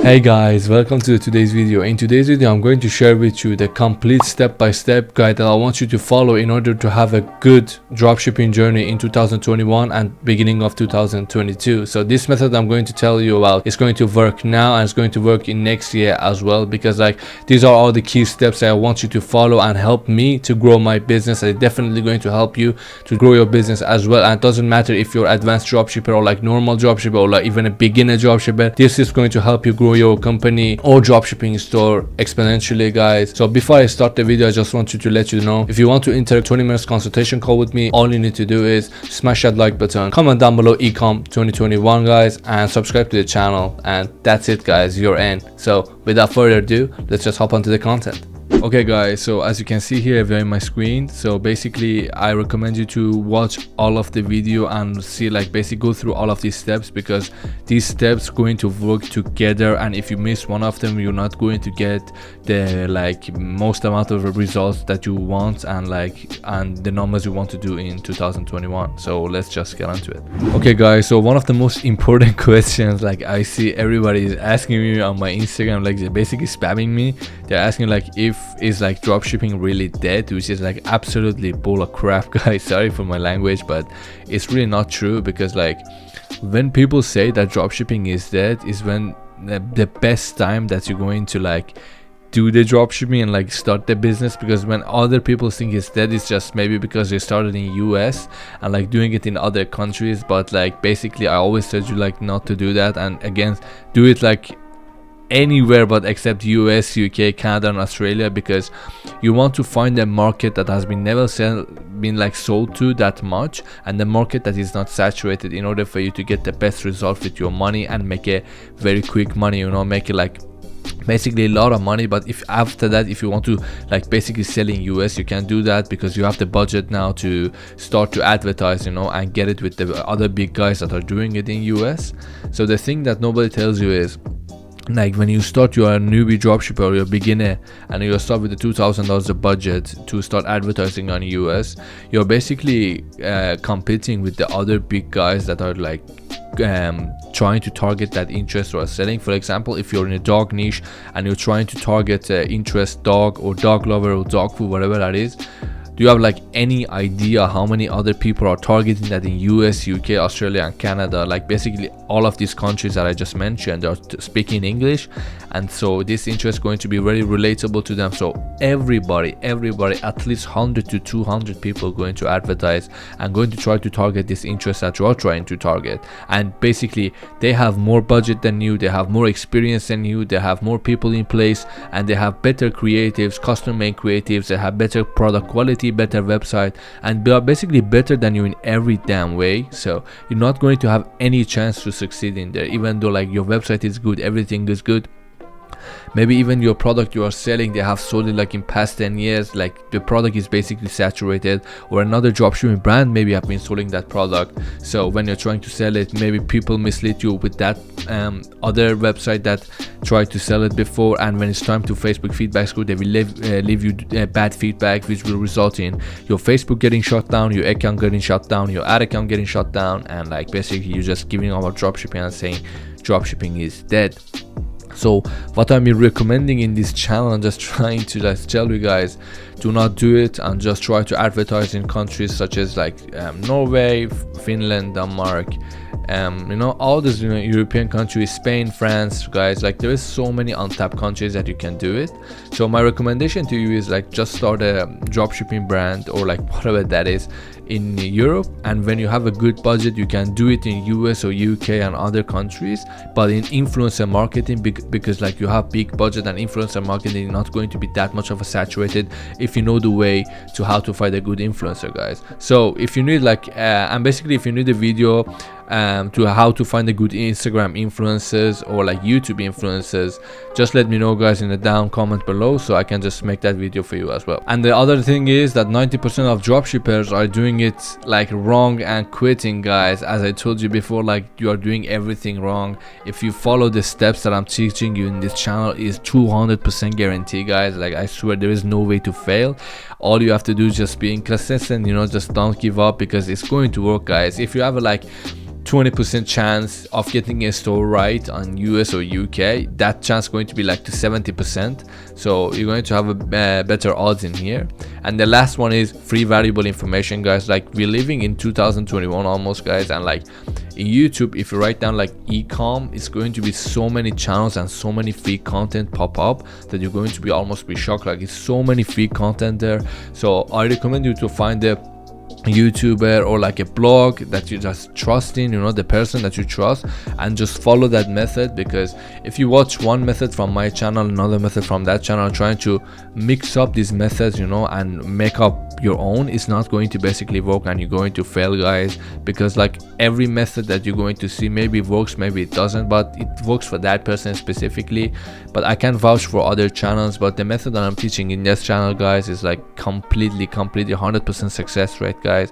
Hey guys, welcome to today's video. In today's video I'm going to share with you the complete step-by-step guide that I want you to follow in order to have a good dropshipping journey in 2021 and beginning of 2022. So this method I'm going to tell you about is going to work now and it's going to work in next year as well, because these are all the key steps that I want you to follow and help me to grow my business. It's definitely going to help you to grow your business as well, and it doesn't matter if you're advanced dropshipper or normal dropshipper or even a beginner dropshipper. This is going to help you grow your company or dropshipping store exponentially, guys. So before I start the video, I just want you to let you know, if you want to enter a 20 minutes consultation call with me, all you need to do is smash that like button, comment down below Ecom 2021, guys, and subscribe to the channel, and that's it, guys. You're in. So without further ado, let's just hop onto the content. Okay guys, so as you can see here on my screen, so basically I recommend you to watch all of the video and see, basically go through all of these steps, because these steps going to work together, and if you miss one of them, you're not going to get the most amount of results that you want and the numbers you want to do in 2021. So let's just get onto it. Okay guys, so one of the most important questions I see everybody is asking me on my Instagram, they're basically spamming me. They're asking if is dropshipping really dead, which is absolutely bull of crap, guys. Sorry for my language, but it's really not true, because when people say that dropshipping is dead is when the best time that you're going to do the dropshipping and start the business, because when other people think it's dead, it's just maybe because they started in US and doing it in other countries. But basically I always told you not to do that, and again, do it anywhere but except US, UK, Canada and Australia, because you want to find a market that has been never been sold to that much, and the market that is not saturated, in order for you to get the best result with your money and make a very quick money, make it basically a lot of money. But if after that, if you want to basically sell in US, you can do that, because you have the budget now to start to advertise, and get it with the other big guys that are doing it in US. So the thing that nobody tells you is, when you start, you are a newbie dropshipper or you're a beginner and you start with the $2,000 of budget to start advertising on US, you're basically competing with the other big guys that are trying to target that interest or selling. For example, if you're in a dog niche and you're trying to target interest dog or dog lover or dog food, whatever that is, do you have any idea how many other people are targeting that in US, UK, Australia and Canada? Basically all of these countries that I just mentioned are speaking English, and so this interest is going to be very relatable to them. So everybody, at least 100 to 200 people going to advertise and going to try to target this interest that you are trying to target. And basically they have more budget than you, they have more experience than you, they have more people in place, and they have better creatives, custom made creatives, they have better product quality, better website, and they are basically better than you in every damn way. So you're not going to have any chance to succeed in there, even though your website is good, everything is good. Maybe even your product you are selling, they have sold it in past 10 years, the product is basically saturated, or another dropshipping brand maybe have been selling that product. So when you're trying to sell it, maybe people mislead you with that other website that tried to sell it before, and when it's time to Facebook feedback score, they will leave you bad feedback, which will result in your Facebook getting shut down, your account getting shut down, your ad account getting shut down, and basically you're just giving up on dropshipping and saying dropshipping is dead. So what I'm recommending in this channel, I'm just trying to tell you guys, do not do it, and just try to advertise in countries such as Norway, Finland, Denmark, all these European countries, Spain, France, guys. There is so many untapped countries that you can do it. So my recommendation to you is just start a dropshipping brand or whatever that is in Europe, and when you have a good budget, you can do it in US or UK and other countries, but in influencer marketing, because you have big budget, and influencer marketing is not going to be that much of a saturated if you know the way to how to find a good influencer, guys. So if you need and basically if you need a video to how to find a good Instagram influencers or YouTube influencers, just let me know, guys, in the down comment below, so I can just make that video for you as well. And the other thing is that 90% of dropshippers are doing it wrong and quitting, guys. As I told you before, you are doing everything wrong. If you follow the steps that I'm teaching you in this channel, is 200% guarantee, guys. I swear there is no way to fail. All you have to do is just being consistent, you know, just don't give up, because it's going to work, guys. If you have a like 20% chance of getting a store right on US or UK, that chance is going to be like to 70%, so you're going to have a better odds in here. And the last one is free valuable information, guys. Like, we're living in 2021 almost, guys, and like in YouTube, if you write down like Ecom, it's going to be so many channels and so many free content pop up that you're going to be almost be shocked. Like, it's so many free content there. So I recommend you to find the YouTuber or like a blog that you just trust in, you know, the person that you trust, and just follow that method. Because if you watch one method from my channel, another method from that channel, trying to mix up these methods, you know, and make up your own, it's not going to basically work, and you're going to fail, guys. Because like every method that you're going to see maybe works, maybe it doesn't, but it works for that person specifically. But I can vouch for other channels, but the method that I'm teaching in this channel, guys, is like completely 100% success rate, guys.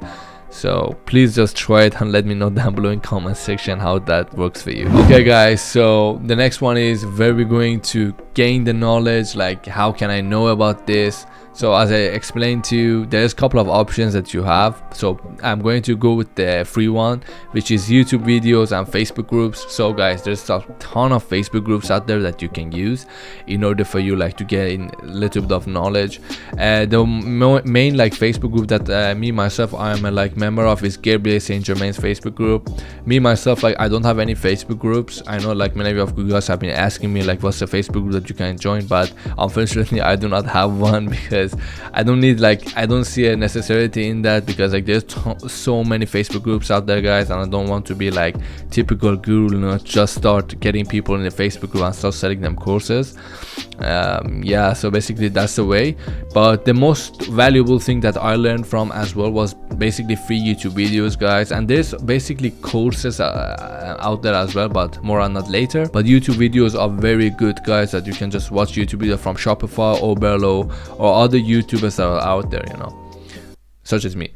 So please just try it and let me know down below in comment section how that works for you. Okay, guys, so the next one is where we're going to gain the knowledge. Like, how can I know about this? So as I explained to you, there's a couple of options that you have. So I'm going to go with the free one, which is YouTube videos and Facebook groups. So guys, there's a ton of Facebook groups out there that you can use in order for you like to get in a little bit of knowledge. The main like Facebook group that me myself I'm a like member of is Gabriel Saint Germain's Facebook group. Me myself, like, I don't have any Facebook groups. I know like many of you guys have been asking me like what's the Facebook group that you can join, but unfortunately I do not have one, because I don't need, like, I don't see a necessity in that, because like there's so many Facebook groups out there, guys, and I don't want to be like typical guru, you know, just start getting people in the Facebook group and start selling them courses. Yeah, so basically that's the way. But the most valuable thing that I learned from as well was basically free YouTube videos, guys. And there's basically courses out there as well, but more on that later. But YouTube videos are very good, guys, that you can just watch YouTube video from Shopify or Berlo or other YouTubers that are out there, you know, such as me.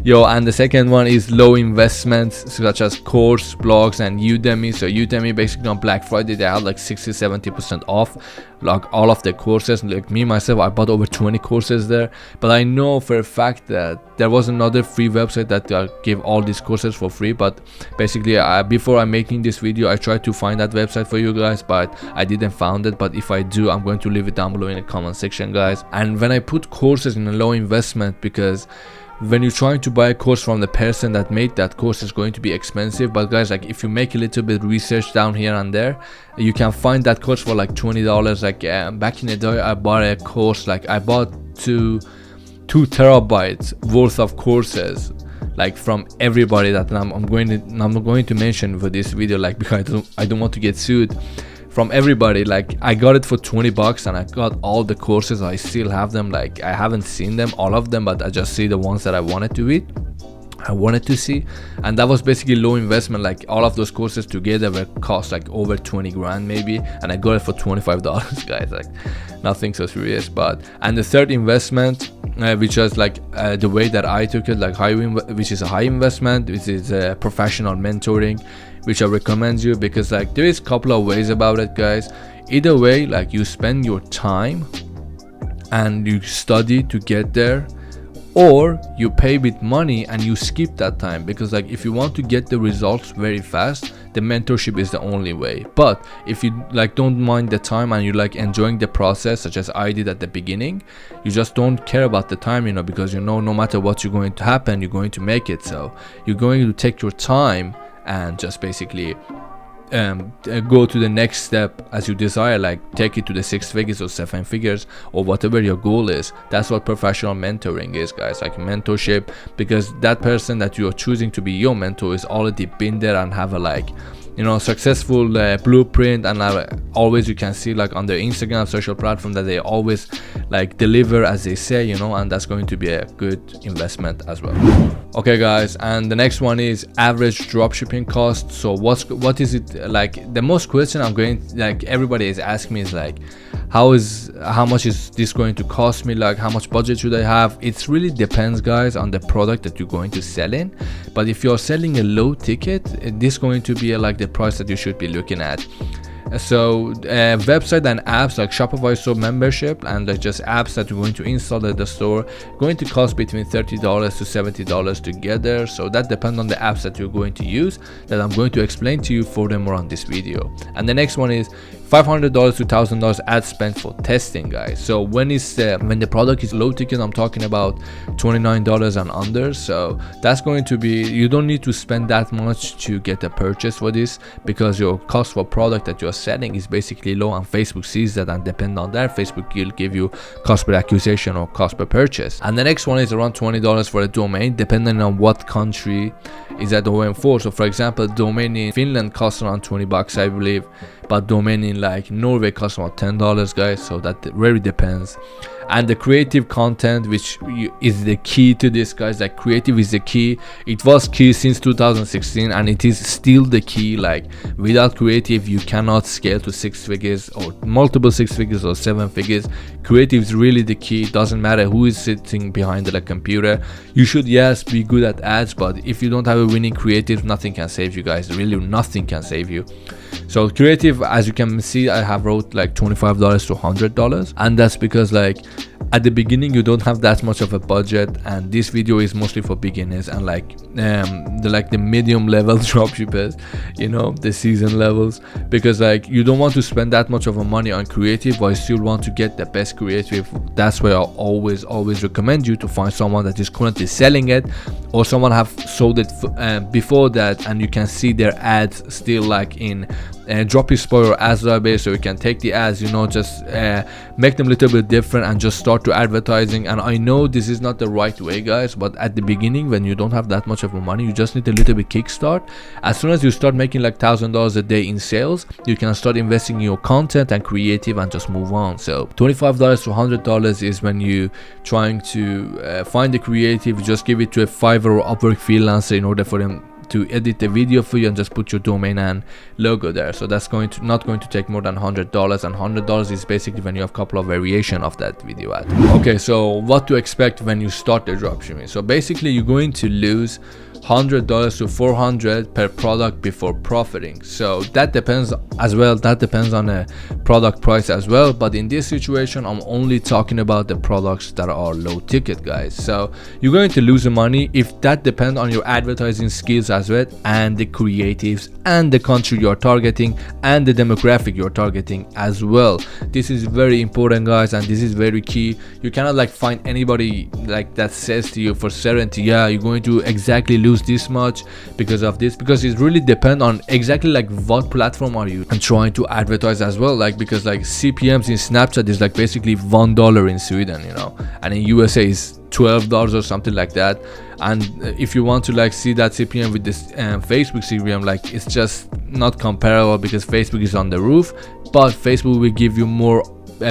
Yo, and the second one is low investments, such as course, blogs, and Udemy. So Udemy, basically on Black Friday, they had like 60-70% off like all of the courses. Like me myself, I bought over 20 courses there. But I know for a fact that there was another free website that gave all these courses for free. But basically before I'm making this video, I tried to find that website for you guys, but I didn't found it. But if I do, I'm going to leave it down below in the comment section, guys. And when I put courses in a low investment, because when you're trying to buy a course from the person that made that course, is going to be expensive. But guys, like if you make a little bit research down here and there, you can find that course for like $20. Like back in the day, I bought a course, like I bought two terabytes worth of courses, like from everybody that I'm going to mention for this video, like because I don't want to get sued. From everybody, like I got it for $20 and I got all the courses. I still have them. Like I haven't seen them, all of them, but I just see the ones that I wanted to see. And that was basically low investment. Like all of those courses together were cost like over 20 grand maybe, and I got it for $25, guys. Like nothing so serious. But and the third investment, which was like the way that I took it, like which is a high investment, which is professional mentoring, which I recommend you, because like there is a couple of ways about it, guys. Either way, like you spend your time and you study to get there, or you pay with money and you skip that time. Because like if you want to get the results very fast, the mentorship is the only way. But if you like don't mind the time and you like enjoying the process, such as I did at the beginning, you just don't care about the time, you know, because you know no matter what's going to happen, you're going to make it. So you're going to take your time and just basically go to the next step as you desire, like take it to the 6 figures or 7 figures or whatever your goal is. That's what professional mentoring is, guys, like mentorship, because that person that you are choosing to be your mentor is already been there and have a like, you know, successful blueprint. And always you can see like on their Instagram social platform that they always like deliver as they say, you know, and that's going to be a good investment as well. Okay, guys, and the next one is average dropshipping cost. So what is it like? The most question I'm going, like everybody is asking me is like, how much is this going to cost me? Like how much budget should I have? It really depends, guys, on the product that you're going to sell in. But if you're selling a low ticket, this is going to be like the price that you should be looking at. So website and apps like Shopify store membership and like just apps that you're going to install at the store going to cost between $30 to $70 together. So that depends on the apps that you're going to use, that I'm going to explain to you furthermore on this video. And the next one is $500 to $1,000 ad spend for testing, guys. So when the product is low ticket, I'm talking about $29 and under. So that's going to be, you don't need to spend that much to get a purchase for this, because your cost for product that you're selling is basically low, and Facebook sees that, and depend on that, Facebook will give you cost per acquisition or cost per purchase. And the next one is around $20 for a domain, depending on what country is that domain for. So for example, domain in Finland costs around $20, I believe, but domain in like Norway costs around $10, guys. So that really depends. And the creative content, which is the key to this, guys. Like creative is the key. It was key since 2016 and it is still the key. Like without creative you cannot scale to 6 figures or multiple 6 figures or 7 figures. Creative is really the key. It doesn't matter who is sitting behind the computer. You should, yes, be good at ads, but if you don't have a winning creative, nothing can save you, guys. Really nothing can save you. So creative, as you can see, I have wrote like $25 to $100, and that's because like at the beginning you don't have that much of a budget, and this video is mostly for beginners and like the medium level dropshippers, you know, the season levels, because like you don't want to spend that much of a money on creative but you still want to get the best creative. That's why I always recommend you to find someone that is currently selling it, or someone have sold it before that, and you can see their ads still like in Dropshipping or ads database, so you can take the ads, you know, just make them a little bit different and just start to advertising. And I know this is not the right way, guys, but at the beginning when you don't have that much of money, you just need a little bit kickstart. As soon as you start making like $1,000 a day in sales, you can start investing in your content and creative and just move on. So $25 to $100 is when you trying to find the creative. You just give it to a Fiverr or Upwork freelancer in order for them to edit the video for you and just put your domain and logo there. So that's not going to take more than $100, and $100 is basically when you have a couple of variation of that video ad. Okay, so what to expect when you start the dropshipping. So basically you're going to lose $100 to $400 per product before profiting. So that depends as well, that depends on the product price as well, but in this situation I'm only talking about the products that are low ticket, guys. So you're going to lose the money if that depends on your advertising skills as well, and the creatives, and the country you're targeting, and the demographic you're targeting as well. This is very important, guys, and this is very key. You cannot like find anybody like that says to you for certainty, yeah, you're going to exactly lose this much because of this, because it really depends on exactly like what platform are you and trying to advertise as well. Like because like CPMs in Snapchat is like basically $1 in Sweden, you know, and in USA is $12 or something like that. And if you want to like see that CPM with this Facebook CPM, like it's just not comparable, because Facebook is on the roof, but Facebook will give you more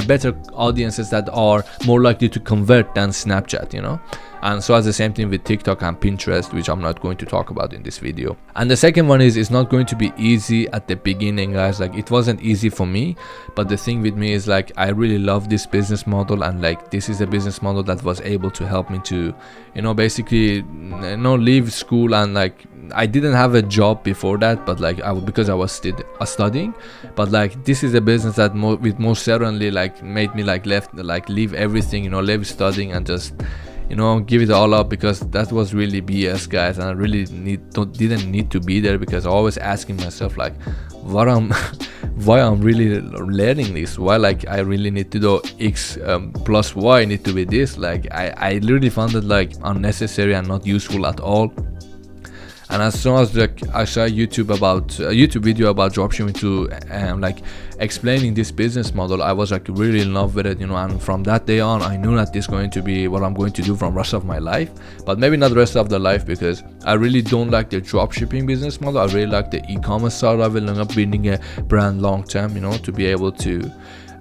better audiences that are more likely to convert than Snapchat, you know. And so as the same thing with TikTok and Pinterest, which I'm not going to talk about in this video. And the second one is, it's not going to be easy at the beginning, guys. Like it wasn't easy for me, but the thing with me is like I really love this business model, and like this is a business model that was able to help me to, you know, basically, you know, leave school. And like I didn't have a job before that, but like because I was studying, but like this is a business that most certainly like made me like leave everything, you know, leave studying and just, you know, give it all up, because that was really BS, guys, and I really didn't need to be there, because I always asking myself like why I'm really learning this, why like I really need to do X plus Y, I need to be this. Like I literally found it like unnecessary and not useful at all. And as soon as like I saw a YouTube video about dropshipping to like explaining this business model, I was like really in love with it, you know. And from that day on, I knew that this is going to be what I'm going to do from the rest of my life, but maybe not the rest of the life, because I really don't like the dropshipping business model. I really like the e-commerce side of it, and up building a brand long term, you know, to be able to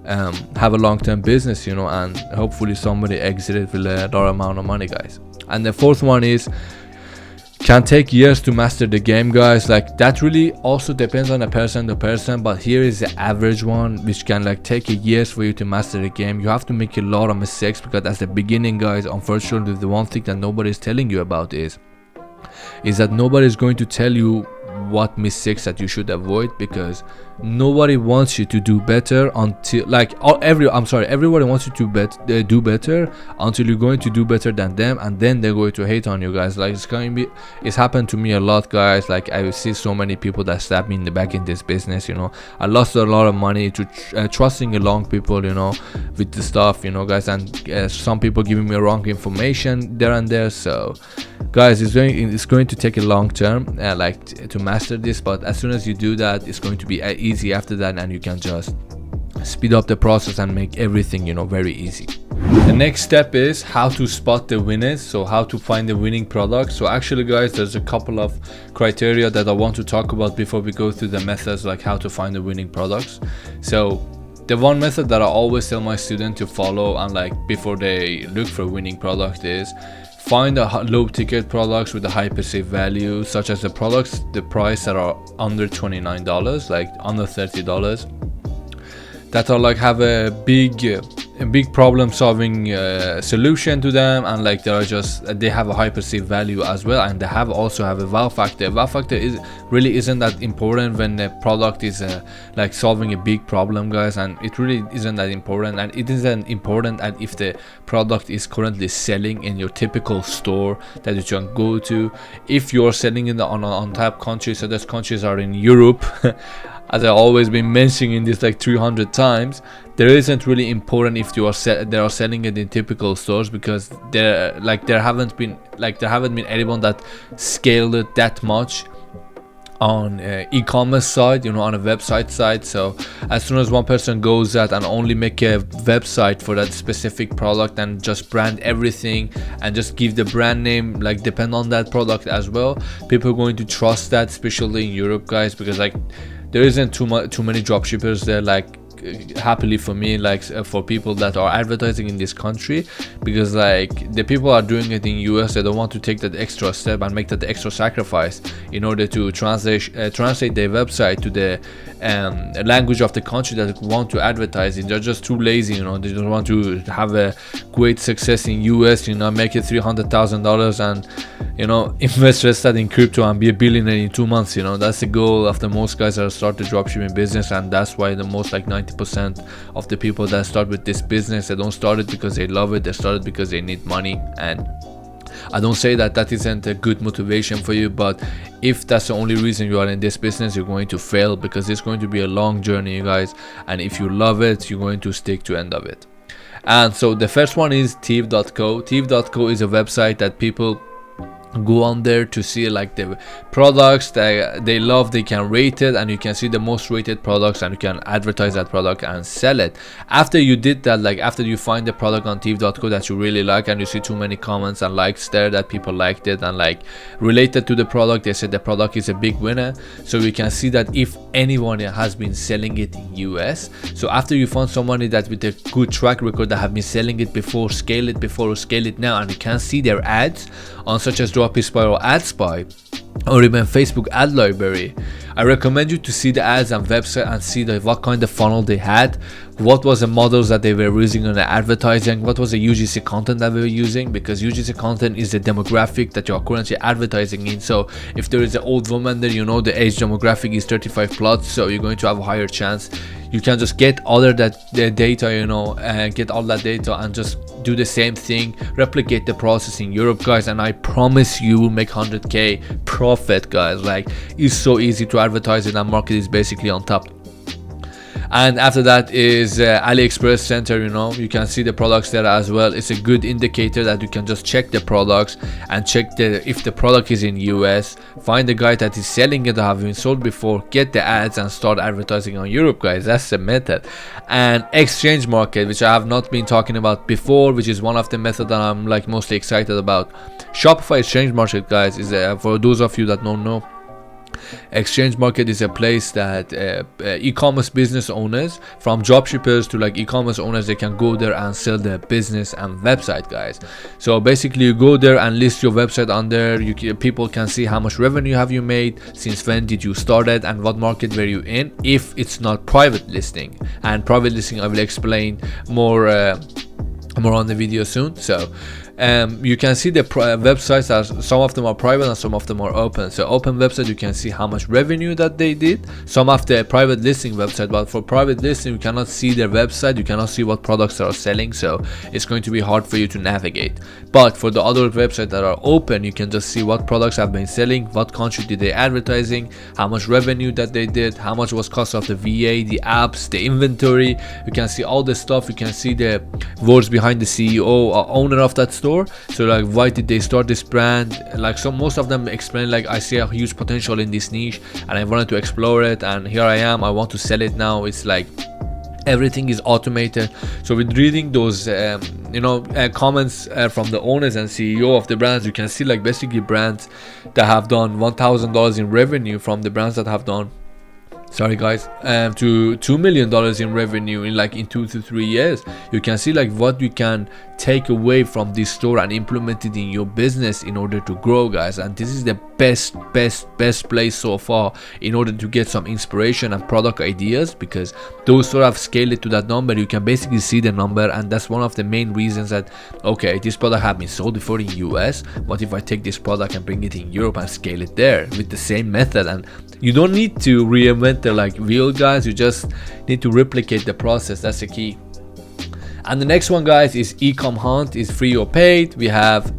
have a long-term business, you know, and hopefully somebody exited with a dollar amount of money, guys. And the fourth one is, can take years to master the game, guys. Like that really also depends on a person to person, but here is the average one, which can like take years for you to master the game. You have to make a lot of mistakes, because at the beginning, guys, unfortunately the one thing that nobody is telling you about is that nobody is going to tell you what mistakes that you should avoid, because nobody wants you to do better until everybody wants you to do better until you're going to do better than them, and then they're going to hate on you guys. Like it's happened to me a lot, guys. Like I see so many people that stab me in the back in this business, you know. I lost a lot of money to trusting along people, you know, with the stuff, you know, guys, and some people giving me wrong information there and there. So guys, it's going to take a long term to master this, but as soon as you do that, it's going to be easy after that, and you can just speed up the process and make everything, you know, very easy. The next step is how to spot the winners, so how to find the winning product. So actually, guys, there's a couple of criteria that I want to talk about before we go through the methods, like how to find the winning products. So the one method that I always tell my students to follow, and like before they look for a winning product, is find a low ticket products with a high perceived value, such as the products, the price that are under $29, like under $30, that are like have a big problem solving solution to them, and like they have a high perceived value as well, and they also have a wow factor. Wow factor really isn't that important when the product is like solving a big problem, guys, and it really isn't that important. And it isn't important and if the product is currently selling in your typical store that you can go to. If you're selling in the untapped countries, so those countries are in Europe, as I've always been mentioning this like 300 times, there isn't really important if you are they are selling it in typical stores, because there haven't been anyone that scaled it that much on e-commerce side, you know, on a website side. So as soon as one person goes out and only make a website for that specific product and just brand everything and just give the brand name, like depend on that product as well, people are going to trust that, especially in Europe, guys, because like there isn't too many dropshippers there, like happily for me, like for people that are advertising in this country, because like the people are doing it in US, they don't want to take that extra step and make that extra sacrifice in order to translate their website to the language of the country that they want to advertise in. They're just too lazy, you know. They don't want to have a great success in US, you know, make it $300,000 and, you know, invest that in crypto and be a billionaire in 2 months. You know, that's the goal of the most guys that start the dropshipping business, and that's why the most, like 90% of the people that start with this business, they don't start it because they love it, they start it because they need money. And I don't say that isn't a good motivation for you, but if that's the only reason you are in this business, you're going to fail, because it's going to be a long journey, you guys, and if you love it, you're going to stick to end of it. And so the first one is thief.co. Thief.co is a website that people go on there to see like the products that they love. They can rate it, and you can see the most rated products, and you can advertise that product and sell it. After you did that, like after you find the product on thief.co that you really like, and you see too many comments and likes there that people liked it and like related to the product, they said the product is a big winner. So you can see that if anyone has been selling it in US, so after you find somebody that with a good track record that have been selling it before, scale it now, and you can see their ads on such as Shopify or AdSpy or even Facebook ad library, I recommend you to see the ads and website and see what kind of funnel they had, what was the models that they were using on the advertising, what was the UGC content that they were using, because UGC content is the demographic that you are currently advertising in. So if there is an old woman there, you know the age demographic is 35 plus, so you're going to have a higher chance. You can just get the data, you know, and get all that data and just do the same thing, replicate the process in Europe, guys, and I promise you will make 100k profit, guys. Like, it's so easy to advertise it, and market is basically on top. And after that is AliExpress Center. You know, you can see the products there as well. It's a good indicator that you can just check the products and check if the product is in US, find the guy that is selling it or have been sold before, get the ads and start advertising on Europe, guys. That's the method. And exchange market, which I have not been talking about before, which is one of the methods that I'm like mostly excited about. Shopify exchange market, guys, is for those of you that don't know, exchange market is a place that e-commerce business owners, from dropshippers to like e-commerce owners, they can go there and sell their business and website, guys. So basically you go there and list your website on there. People can see how much revenue have you made, since when did you start it, and what market were you in, if it's not private listing. And private listing I will explain more on the video soon. So You can see the websites, as some of them are private and some of them are open. So open website, you can see how much revenue that they did. Some of the private listing website, but for private listing you cannot see their website, you cannot see what products they are selling, so it's going to be hard for you to navigate. But for the other websites that are open, you can just see what products have been selling, what country did they advertising, how much revenue that they did, how much was cost of the VA, the apps, the inventory. You can see all the stuff. You can see the words behind the CEO or owner of that store. So like, why did they start this brand? Like, so most of them explain like, I see a huge potential in this niche and I wanted to explore it, and here I am, I want to sell it now. It's like everything is automated. So with reading those comments from the owners and CEO of the brands, you can see like basically brands that have done $1,000 in revenue, from the brands that have done to $2 million in revenue in 2 to 3 years. You can see like what you can take away from this store and implement it in your business in order to grow, guys. And this is the best place so far in order to get some inspiration and product ideas, because those sort of scale it to that number. You can basically see the number, and that's one of the main reasons that, okay, this product have been sold before in US, what if I take this product and bring it in Europe and scale it there with the same method? And you don't need to reinvent the wheel, guys. You just need to replicate the process. That's the key. And the next one, guys, is Ecom Hunt. Is free or paid. We have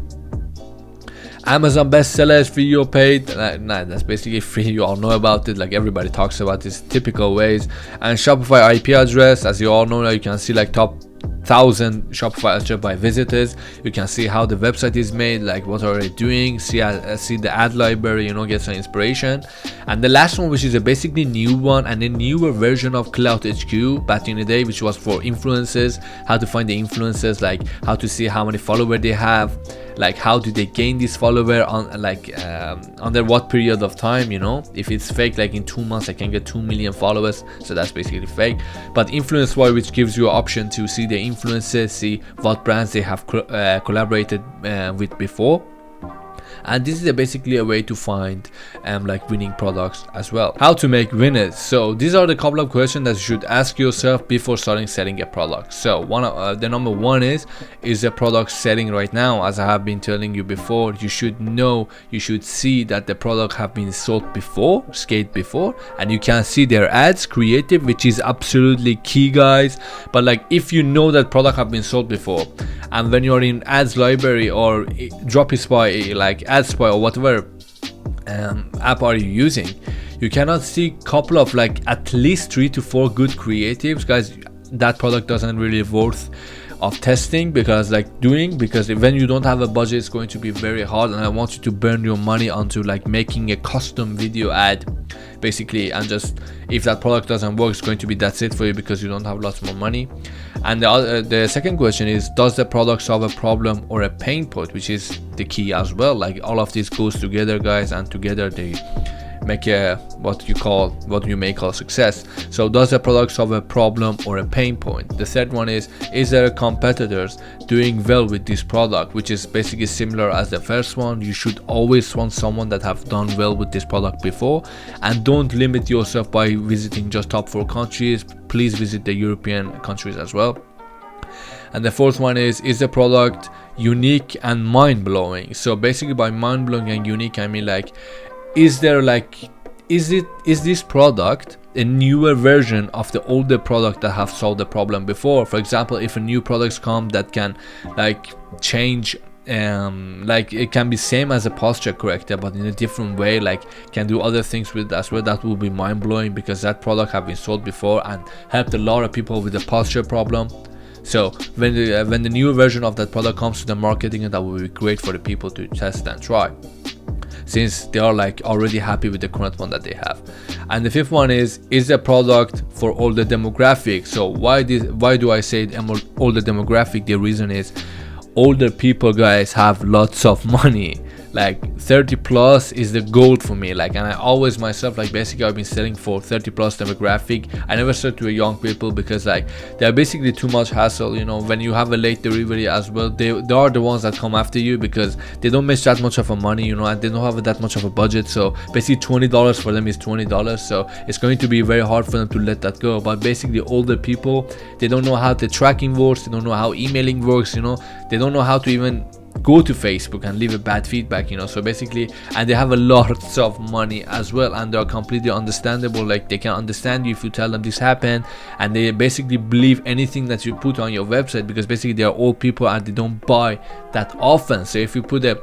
Amazon bestsellers, free or paid. That's basically free. You all know about it. Like, everybody talks about this typical ways. And Shopify IP address, as you all know, you can see like top 1,000 Shopify address by visitors. You can see how the website is made, like what are they doing, see the ad library, get some inspiration. And the last one, which is a basically new one and a newer version of Cloud HQ back in the day, which was for influencers, how to find the influencers, like how to see how many followers they have, like how do they gain this follower on under what period of time. If it's fake, like in 2 months I can get 2 million followers, so that's basically fake. But influence wire, which gives you an option to see the influencers, see what brands they have collaborated with before. And this is basically a way to find winning products as well. How to make winners. So these are the couple of questions that you should ask yourself before starting selling a product. So the number one is the product selling right now? As I have been telling you before, you should see that the product have been sold before, scaled before, and you can see their ads creative, which is absolutely key, guys. But like, if you know that product have been sold before, and when you're in ads library or Dropshipping, like AdSpy or whatever app are you using, you cannot see couple of at least 3 to 4 good creatives, guys. That product doesn't really worth of testing, because when you don't have a budget, it's going to be very hard, and I want you to burn your money onto making a custom video ad basically, and just if that product doesn't work, it's going to be that's it for you, because you don't have lots more money. And the second question is, does the product solve a problem or a pain point, which is the key as well. Like, all of this goes together, guys, and together they make what you may call success. So does the product solve a problem or a pain point? The third one is there competitors doing well with this product, which is basically similar as the first one. You should always want someone that have done well with this product before, and don't limit yourself by visiting just top 4 countries. Please visit the European countries as well. And the fourth one is the product unique and mind-blowing? So basically, by mind-blowing and unique, I mean is this product a newer version of the older product that have solved the problem before? For example, if a new products come that can change, it can be same as a posture corrector but in a different way, can do other things with as well, that will be mind-blowing, because that product have been sold before and helped a lot of people with the posture problem. So when the new version of that product comes to the marketing, that will be great for the people to test and try, since they are already happy with the current one that they have. And the fifth one is the product for older demographic? So why do I say older demographic? The reason is older people, guys, have lots of money. 30 plus is the goal for me. And I always myself, basically I've been selling for 30 plus demographic. I never sell to a young people, because they're basically too much hassle. When you have a late delivery as well, they are the ones that come after you, because they don't make that much of a money, and they don't have that much of a budget. So basically $20 for them is $20. So it's going to be very hard for them to let that go. But basically older people, they don't know how the tracking works, they don't know how emailing works, they don't know how to even go to Facebook and leave a bad feedback, you know. So basically, and they have a lot of money as well, and they are completely understandable. Like they can understand you if you tell them this happened, and they basically believe anything that you put on your website, because basically they are old people and they don't buy that often. So if you put a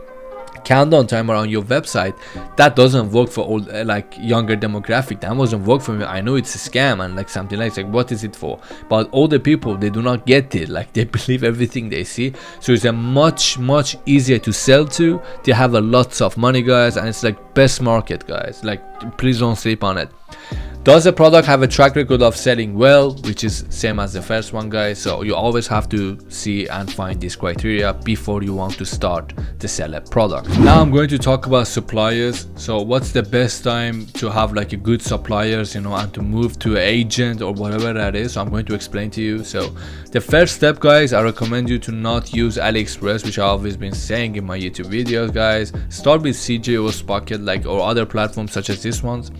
countdown timer on your website, that doesn't work for old like younger demographic. That doesn't work for me. I know it's a scam and like something like what is it for, but older people, they do not get it. Like they believe everything they see. So it's a much easier to sell to. They have a lots of money, guys, and it's like best market, guys. Like please don't sleep on it. Does the product have a track record of selling well, which is same as the first one, guys? So you always have to see and find this criteria before you want to start to sell a product. Now I'm going to talk about suppliers. So what's the best time to have like a good suppliers, you know, and to move to an agent or whatever that is. So I'm going to explain to you. So the first step, guys, I recommend you to not use AliExpress, which I've always been saying in my YouTube videos, guys. Start with CJ or Spocket, like, or other platforms such as this ones.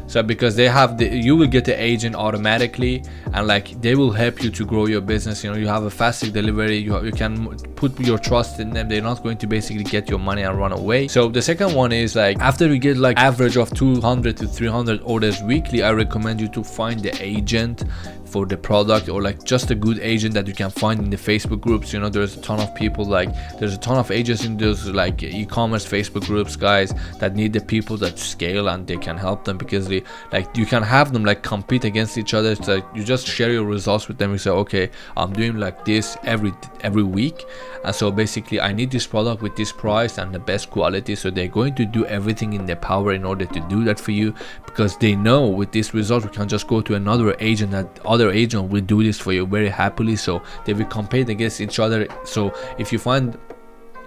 So because they have you will get the agent automatically, and like they will help you to grow your business. You know, you have a faster delivery, you can put your trust in them. They're not going to basically get your money and run away. So the second one is like after you get like average of 200 to 300 orders weekly, I recommend you to find the agent for the product, or like just a good agent that you can find in the Facebook groups. You know, there's a ton of people, like there's a ton of agents in those like e-commerce Facebook groups, guys, that need the people that scale, and they can help them, because they like you can have them like compete against each other. So you just share your results with them. You say, okay, I'm doing like this every week, and so basically I need this product with this price and the best quality. So they're going to do everything in their power in order to do that for you, because they know with this result we can just go to another agent, that other agent will do this for you very happily. So they will compete against each other. So if you find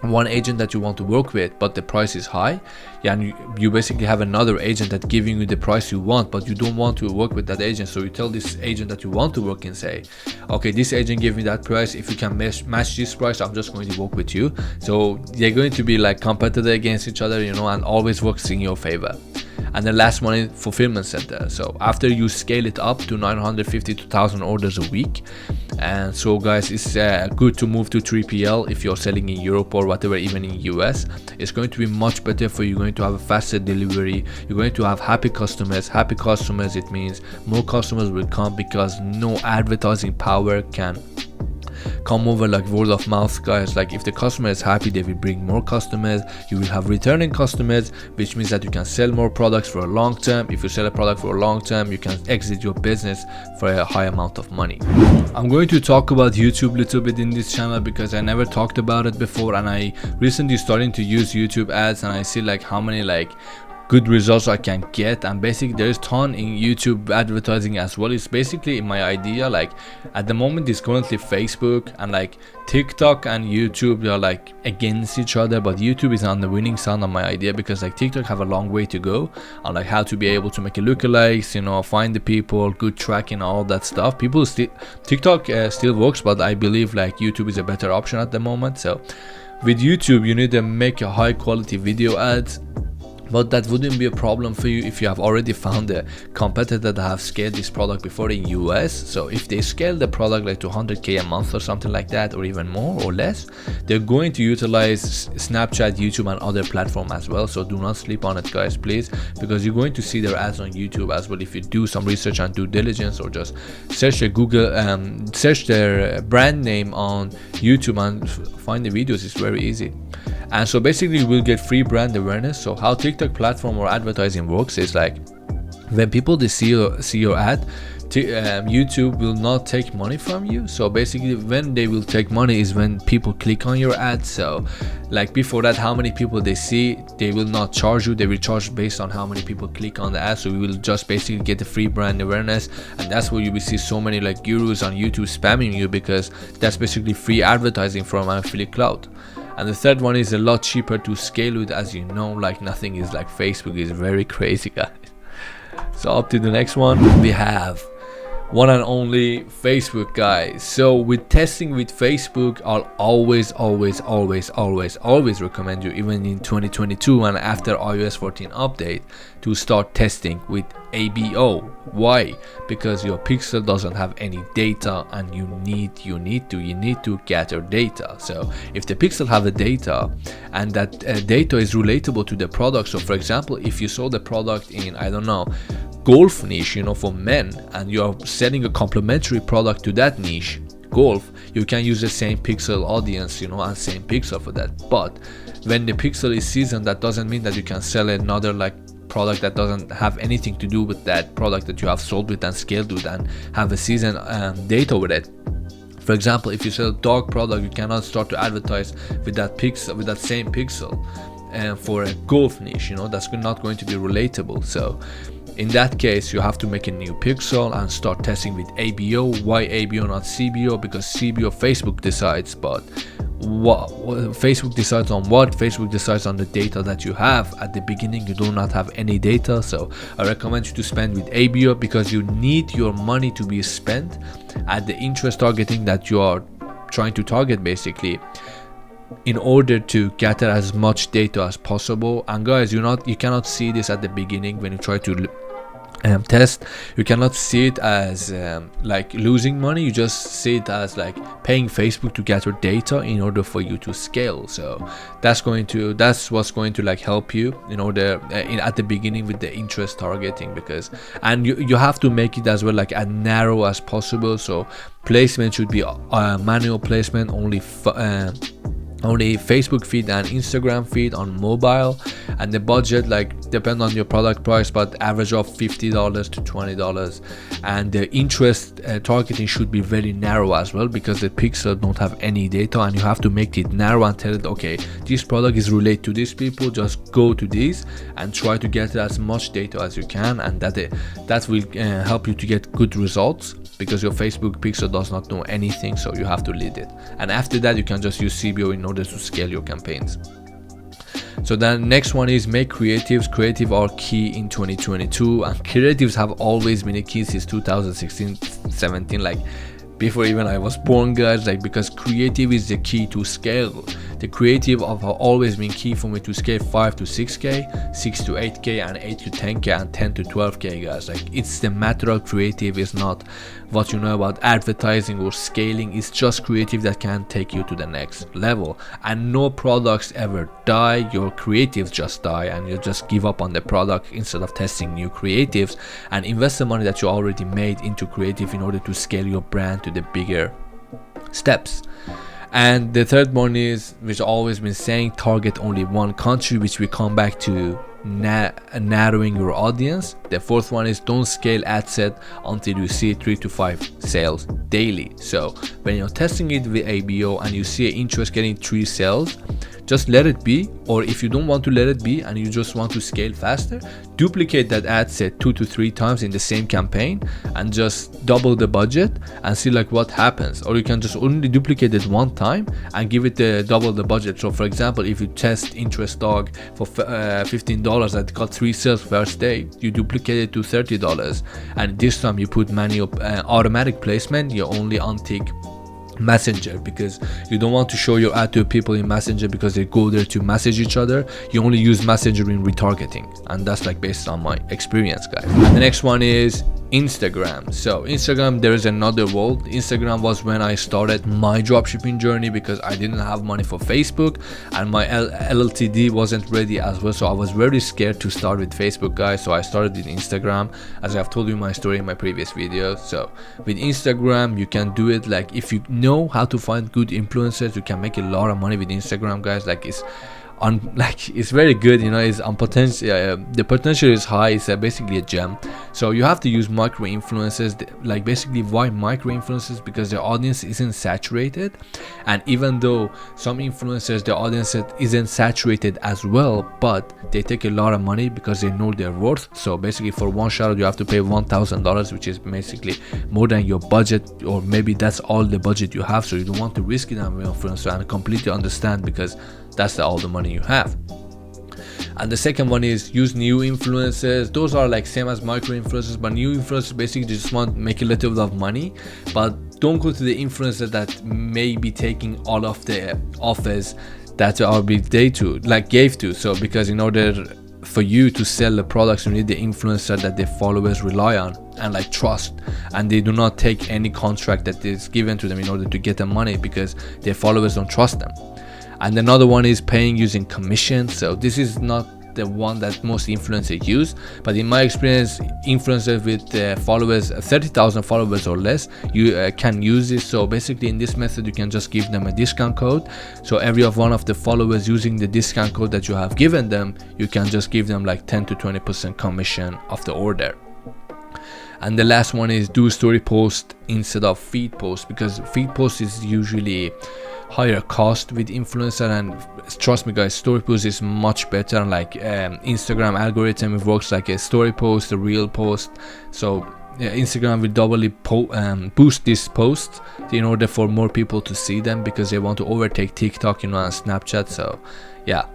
one agent that you want to work with but the price is high, yeah, and you basically have another agent that giving you the price you want, but you don't want to work with that agent. So you tell this agent that you want to work and say, okay, this agent gave me that price, if you can match this price, I'm just going to work with you. So they're going to be like competitive against each other, you know, and always works in your favor. And the last one is fulfillment center. So after you scale it up to 950 to 1000 orders a week, and so guys, it's good to move to 3PL if you're selling in Europe or whatever, even in US. It's going to be much better for you. You're going to have a faster delivery, you're going to have happy customers. Happy customers, it means more customers will come, because no advertising power can come over like word of mouth, guys. Like if the customer is happy, they will bring more customers. You will have returning customers, which means that you can sell more products for a long term. If you sell a product for a long term, you can exit your business for a high amount of money. I'm going to talk about YouTube a little bit in this channel, because I never talked about it before, and I recently starting to use YouTube ads, and I see like how many like good results I can get. And basically there is ton in YouTube advertising as well. It's basically my idea, like at the moment it's currently Facebook and like TikTok and YouTube, they're like against each other, but YouTube is on the winning side on my idea, because like TikTok have a long way to go on like how to be able to make a lookalikes, you know, find the people, good tracking, all that stuff. People still TikTok still works, but I believe like YouTube is a better option at the moment. So with YouTube you need to make a high quality video ads, but that wouldn't be a problem for you if you have already found a competitor that have scaled this product before in US. So if they scale the product like to 100k a month or something like that, or even more or less, they're going to utilize Snapchat, YouTube and other platform as well. So do not sleep on it, guys, please, because you're going to see their ads on YouTube as well if you do some research and due diligence, or just search their Google search their brand name on YouTube and find the videos. It's very easy. And so basically you will get free brand awareness. So how TikTok platform or advertising works is like when people they see your ad, YouTube will not take money from you. So basically when they will take money is when people click on your ad. So like before that, how many people they see, they will not charge you, they will charge based on how many people click on the ad. So we will just basically get the free brand awareness, and that's where you will see so many like gurus on YouTube spamming you, because that's basically free advertising from Affiliate Cloud. And the third one is a lot cheaper to scale with, as you know, like nothing is like Facebook. Is very crazy, guys. So up to the next one, we have one and only Facebook, guys. So with testing with Facebook, I'll always recommend you, even in 2022 and after iOS 14 update, to start testing with ABO. Why? Because your pixel doesn't have any data, and you need to gather data. So if the pixel have the data, and that data is relatable to the product, so for example, if you saw the product in, I don't know, golf niche, you know, for men, and you are selling a complementary product to that niche, golf, you can use the same pixel audience, you know, and same pixel for that. But when the pixel is seasoned, that doesn't mean that you can sell another like product that doesn't have anything to do with that product that you have sold with and scaled with and have a season data with it. For example, if you sell a dog product, you cannot start to advertise with that pixel, with that same pixel, for a golf niche, you know, that's not going to be relatable. So in that case, you have to make a new pixel and start testing with ABO. Why ABO, not CBO? Because CBO Facebook decides, but what Facebook decides on what? Facebook decides on the data that you have. At the beginning, you do not have any data, so I recommend you to spend with ABO, because you need your money to be spent at the interest targeting that you are trying to target, basically, in order to gather as much data as possible. And guys, you cannot see this at the beginning when you try to test. You cannot see it as like losing money. You just see it as like paying Facebook to gather data in order for you to scale. So that's what's going to like help you in order at the beginning with the interest targeting, because and you have to make it as well like as narrow as possible. So placement should be manual placement, only Facebook feed and Instagram feed on mobile, and the budget like depend on your product price, but average of $50 to $20. And the interest targeting should be very narrow as well, because the pixel don't have any data, and you have to make it narrow and tell it, okay, this product is related to these people, just go to these and try to get as much data as you can, and that will help you to get good results, because your Facebook pixel does not know anything, so you have to lead it. And after that, you can just use CBO in order to scale your campaigns. So then next one is make creatives. Creative are key in 2022, and creatives have always been a key since 2016-17, like before even I was born, guys, like, because creative is the key to scale. The creative have always been key for me to scale 5 to 6k, 6 to 8k, and 8 to 10k, and 10 to 12k, guys. Like, it's the matter of creative, is not what you know about advertising or scaling. It's just creative that can take you to the next level. And no products ever die, your creatives just die, and you just give up on the product instead of testing new creatives and invest the money that you already made into creative in order to scale your brand to the bigger steps. And the third one is, which I've always been saying, target only one country, which we come back to narrowing your audience. The fourth one is don't scale ad set until you see 3 to 5 sales daily. So when you're testing it with ABO and you see interest getting 3 sales, just let it be. Or if you don't want to let it be and you just want to scale faster, duplicate that ad set 2 to 3 times in the same campaign and just double the budget and see like what happens. Or you can just only duplicate it one time and give it double the budget. So for example, if you test interest dog for $15 that got 3 sales first day, you duplicate it to $30, and this time you put manual automatic placement. You only untick Messenger, because you don't want to show your ad to people in Messenger because they go there to message each other. You only use Messenger in retargeting, and that's like based on my experience, guys. The next one is Instagram. So Instagram, there is another world. Instagram was when I started my dropshipping journey, because I didn't have money for Facebook and my LLTD wasn't ready as well, so I was very scared to start with Facebook, guys. So I started with Instagram, as I've told you my story in my previous video. So with Instagram, you can do it like, if you know how to find good influencers, you can make a lot of money with Instagram, guys. Like, it's very good, you know. It's on potential, the potential is high. It's basically a gem. So you have to use micro influencers. Like, basically, why micro influencers? Because the audience isn't saturated, and even though some influencers, the audience isn't saturated as well, but they take a lot of money because they know their worth. So basically, for one shout out, you have to pay $1,000, which is basically more than your budget, or maybe that's all the budget you have. So you don't want to risk it on an influencer, and I completely understand, because that's all the money you have. And the second one is use new influencers. Those are like same as micro influencers, but new influencers basically just want to make a little bit of money, but don't go to the influencer that may be taking all of the offers that they gave to. So because in order for you to sell the products, you need the influencer that their followers rely on and like trust, and they do not take any contract that is given to them in order to get the money because their followers don't trust them. And another one is paying using commission. So this is not the one that most influencers use, but in my experience, influencers with followers 30,000 followers or less, you can use this. So basically in this method you can just give them a discount code, so every one of the followers using the discount code that you have given them, you can just give them like 10 to 20% commission of the order. And the last one is do story post instead of feed post, because feed post is usually higher cost with influencer, and trust me guys, story post is much better. Like Instagram algorithm, it works like a story post, a reel post. So Instagram will doubly boost this post in order for more people to see them, because they want to overtake TikTok, and Snapchat. So yeah,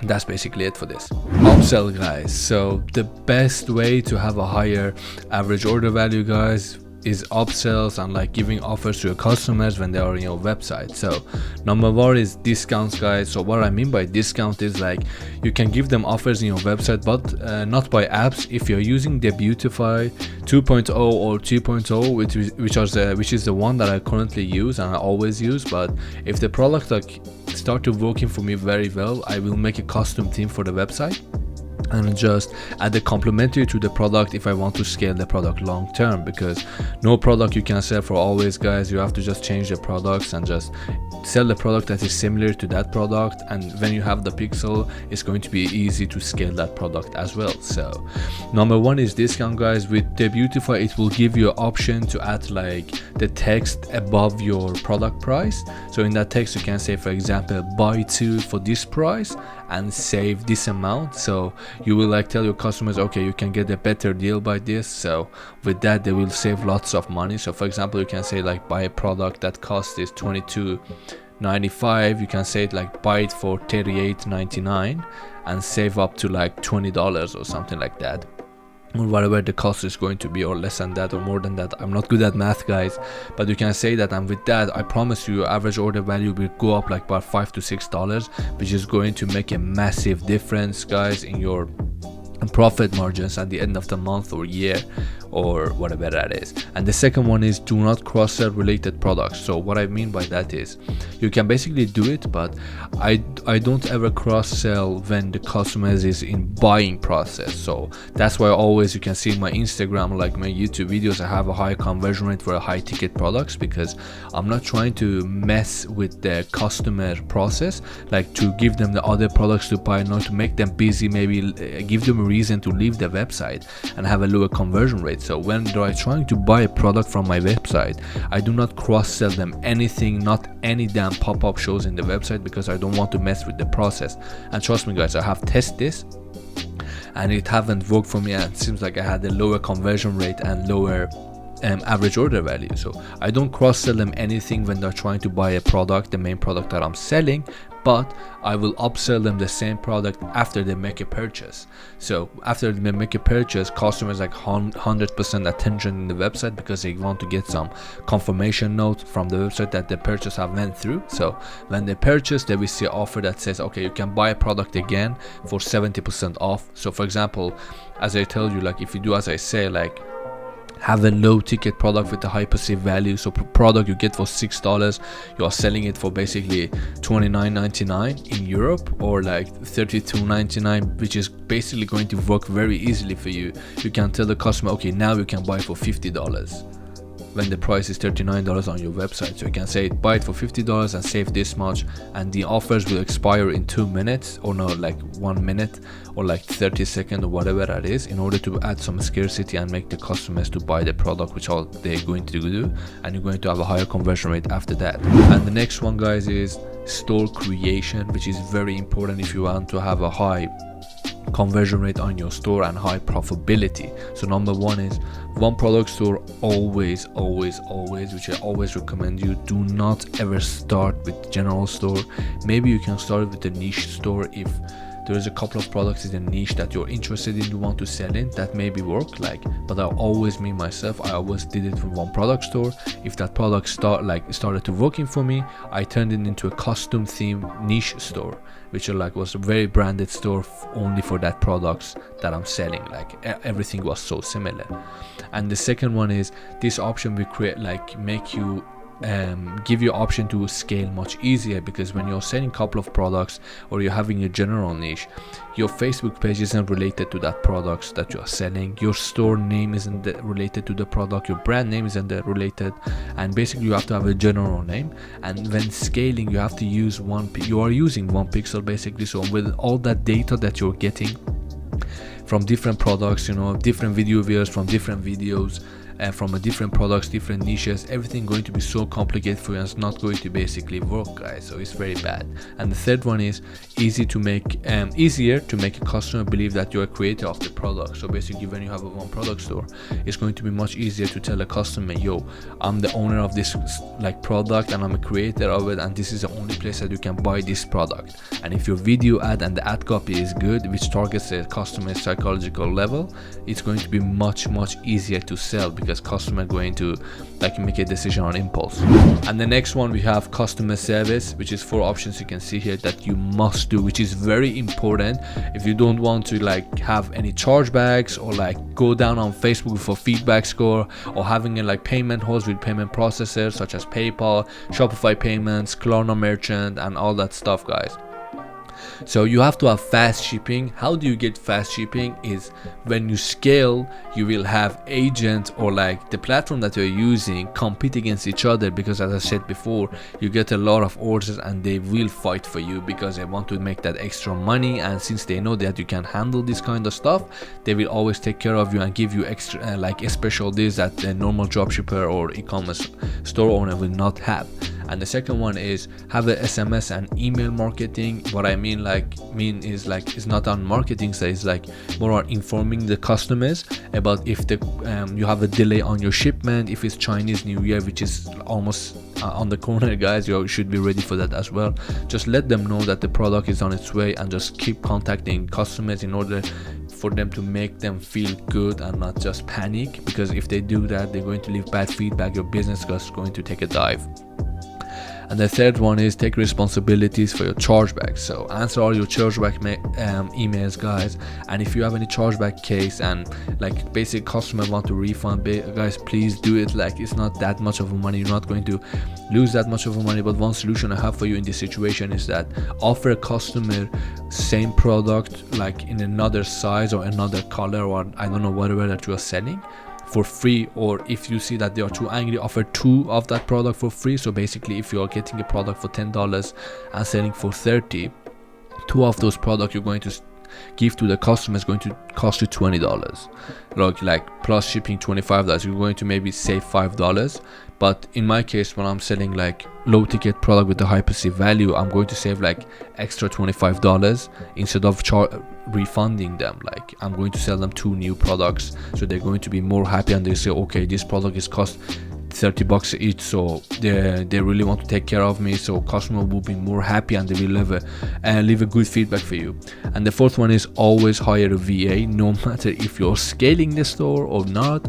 that's basically it for this. Upsell guys. So the best way to have a higher average order value guys is upsells and like giving offers to your customers when they are on your website. So number one is discounts guys. So what I mean by discount is like you can give them offers in your website, but not by apps. If you're using the Beautify 2.0 or 2.0, which is the one that I currently use and I always use, but if the product like started working for me very well, I will make a custom theme for the website and just add the complementary to the product if I want to scale the product long term, because no product you can sell for always guys. You have to just change the products and just sell the product that is similar to that product, and when you have the pixel, it's going to be easy to scale that product as well. So number one is discount guys. With the Beautify, it will give you an option to add like the text above your product price. So in that text you can say, for example, buy two for this price and save this amount. So you will like tell your customers, okay, you can get a better deal by this. So with that they will save lots of money. So for example, you can say like buy a product that cost is $22.95, you can say it like buy it for $38.99 and save up to like $20 or something like that, or whatever the cost is going to be, or less than that or more than that. I'm not good at math guys, but you can say that, and with that I promise you your average order value will go up like about $5 to $6, which is going to make a massive difference guys in your profit margins at the end of the month or year or whatever that is. And the second one is do not cross-sell related products. So what I mean by that is you can basically do it, but I don't ever cross-sell when the customer is in buying process. So that's why always you can see in my Instagram, like my YouTube videos, I have a high conversion rate for high ticket products, because I'm not trying to mess with the customer process, like to give them the other products to buy, not to make them busy, maybe give them a reason to leave the website and have a lower conversion rate. So when they are trying to buy a product from my website, I do not cross-sell them anything, not any damn pop-up shows in the website, because I don't want to mess with the process. And trust me guys, I have tested this and it haven't worked for me, and it seems like I had a lower conversion rate and lower average order value. So I don't cross-sell them anything when they're trying to buy a product, the main product that I'm selling, but I will upsell them the same product after they make a purchase. So after they make a purchase, customers like 100% attention in the website, because they want to get some confirmation note from the website that the purchase have went through. So when they purchase, they will see an offer that says, okay, you can buy a product again for 70% off. So for example, as I told you, like if you do as I say, like have a low ticket product with a high perceived value, so product you get for $6, you are selling it for basically $29.99 in Europe, or like $32.99, which is basically going to work very easily for you. You can tell the customer, okay, now you can buy for $50 when the price is $39 on your website. So you can say buy it for $50 and save this much, and the offers will expire in 2 minutes, or no, like 1 minute, or like 30 seconds, or whatever that is, in order to add some scarcity and make the customers to buy the product, which all they're going to do, and you're going to have a higher conversion rate after that. And the next one guys is store creation, which is very important if you want to have a high conversion rate on your store and high profitability. So number one is one product store. Always, which I always recommend you, do not ever start with general store. Maybe you can start with a niche store if there is a couple of products in the niche that you're interested in, you want to sell in, that maybe work, like, but I always, me myself, I always did it from one product store. If that product started to working for me, I turned it into a custom theme niche store, which was a very branded store only for that products that I'm selling. Like everything was so similar. And the second one is this option will create, like, make you give you option to scale much easier, because when you're selling a couple of products or you're having a general niche, your Facebook page isn't related to that products that you're selling, your store name isn't related to the product, your brand name isn't related, and basically you have to have a general name. And when scaling, you have to use you are using one pixel basically. So with all that data that you're getting from different products, different video viewers from different videos, from a different products, different niches, everything going to be so complicated for you, and it's not going to basically work, guys. So it's very bad. And the third one is easier to make a customer believe that you're a creator of the product. So basically, when you have a one product store, it's going to be much easier to tell a customer, yo, I'm the owner of this product, and I'm a creator of it, and this is the only place that you can buy this product. And if your video ad and the ad copy is good, which targets the customer's psychological level, it's going to be much easier to sell, because customer are going to make a decision on impulse. And the next one, we have customer service, which is 4 options you can see here that you must do, which is very important if you don't want to have any chargebacks, or go down on Facebook for feedback score, or having a payment holds with payment processors such as PayPal, Shopify payments, Klarna merchant, and all that stuff, guys. So you have to have fast shipping. How do you get fast shipping? Is when you scale, you will have agents or the platform that you're using compete against each other, because as I said before, you get a lot of orders and they will fight for you because they want to make that extra money, and since they know that you can handle this kind of stuff, they will always take care of you and give you extra a special deals that the normal dropshipper or e-commerce store owner will not have. And the second one is have a SMS and email marketing. What I mean is it's not on marketing side, it's more on informing the customers about if you have a delay on your shipment, if it's Chinese New Year, which is almost on the corner, guys, you should be ready for that as well. Just let them know that the product is on its way, and just keep contacting customers in order for them to make them feel good and not just panic, because if they do that, they're going to leave bad feedback, your business is going to take a dive. And the third one is take responsibilities for your chargebacks. So answer all your chargeback emails, guys. And if you have any chargeback case and basic customer want to refund, guys, please do it. It's not that much of money, you're not going to lose that much of money. But one solution I have for you in this situation is that offer a customer same product in another size or another color, or I don't know, whatever that you are selling, for free. Or if you see that they are too angry, offer 2 of that product for free. So basically, if you are getting a product for $10 and selling for $30, 2 of those products you're going to give to the customer is going to cost you $20, plus shipping $25. You're going to maybe save $5. But in my case, when I'm selling low ticket product with a high perceived value, I'm going to save extra $25 instead of refunding them. I'm going to sell them 2 new products, so they're going to be more happy, and they say, okay, this product is cost $30 each, so they really want to take care of me, so customer will be more happy and they will leave a good feedback for you. And the fourth one is always hire a VA, no matter if you're scaling the store or not.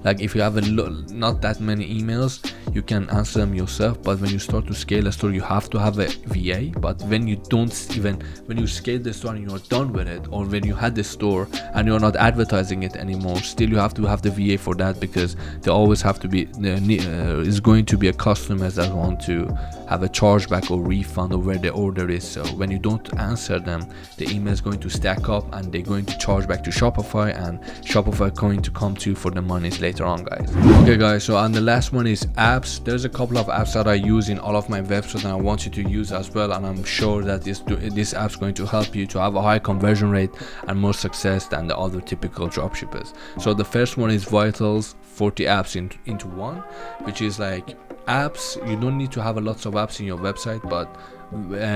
If you have not that many emails, you can answer them yourself, but when you start to scale a store, you have to have a VA. But when you when you scale the store and you're done with it, or when you had the store and you're not advertising it anymore, still you have to have the VA for that, because they always have to be is going to be a customer that want to have a chargeback or refund of where the order is. So when you don't answer them, the email is going to stack up and they're going to charge back to Shopify, and Shopify going to come to you for the monies later on, guys. Okay, guys, so and the last one is apps. There's a couple of apps that I use in all of my websites and I want you to use as well, and I'm sure that this app's going to help you to have a high conversion rate and more success than the other typical dropshippers. So the first one is Vitals, 40 apps into one, which is apps, you don't need to have a lots of apps in your website, but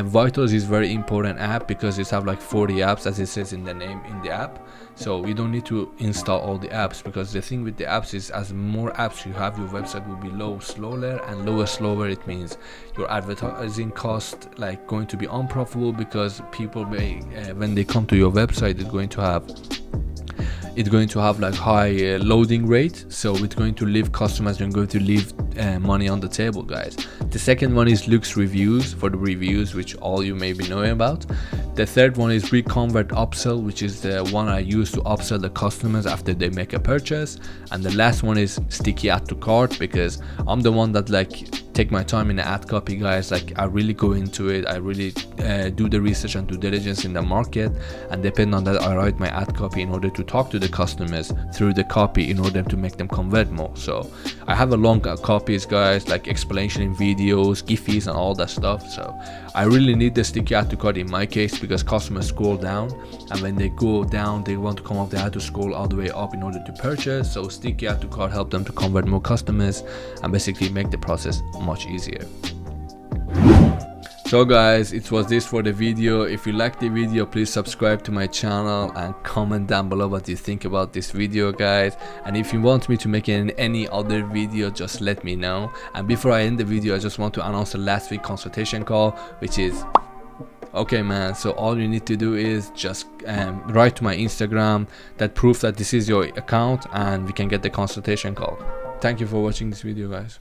Vitals is very important app because it's have like 40 apps as it says in the name in the app. So you don't need to install all the apps, because the thing with the apps is as more apps you have, your website will be slower, and slower it means your advertising cost like going to be unprofitable, because people may when they come to your website it's going to have like high loading rate, so it's going to leave customers and going to leave money on the table, guys. The second one is Lux reviews, for the reviews, which all you may be knowing about. The third one is reconvert upsell, which is the one I use to upsell the customers after they make a purchase. And the last one is sticky add to cart, because I'm the one that like take my time in the ad copy, guys. Like I really go into it, I really do the research and due diligence in the market, and depending on that I write my ad copy in order to talk to the customers through the copy in order to make them convert more. So I have a long copies, guys, like explanation in videos, gifs and all that stuff. So I really need the sticky add to cart in my case, because customers scroll down, and when they go down they want to come up, they have to scroll all the way up in order to purchase. So sticky add to cart help them to convert more customers and basically make the process much easier. So guys, it was this for the video. If you like the video, please subscribe to my channel and comment down below what you think about this video, guys. And if you want me to make any other video, just let me know. And before I end the video, I just want to announce the last week consultation call, which is okay, man. So all you need to do is just write to my Instagram that proof that this is your account, and we can get the consultation call. Thank you for watching this video, guys.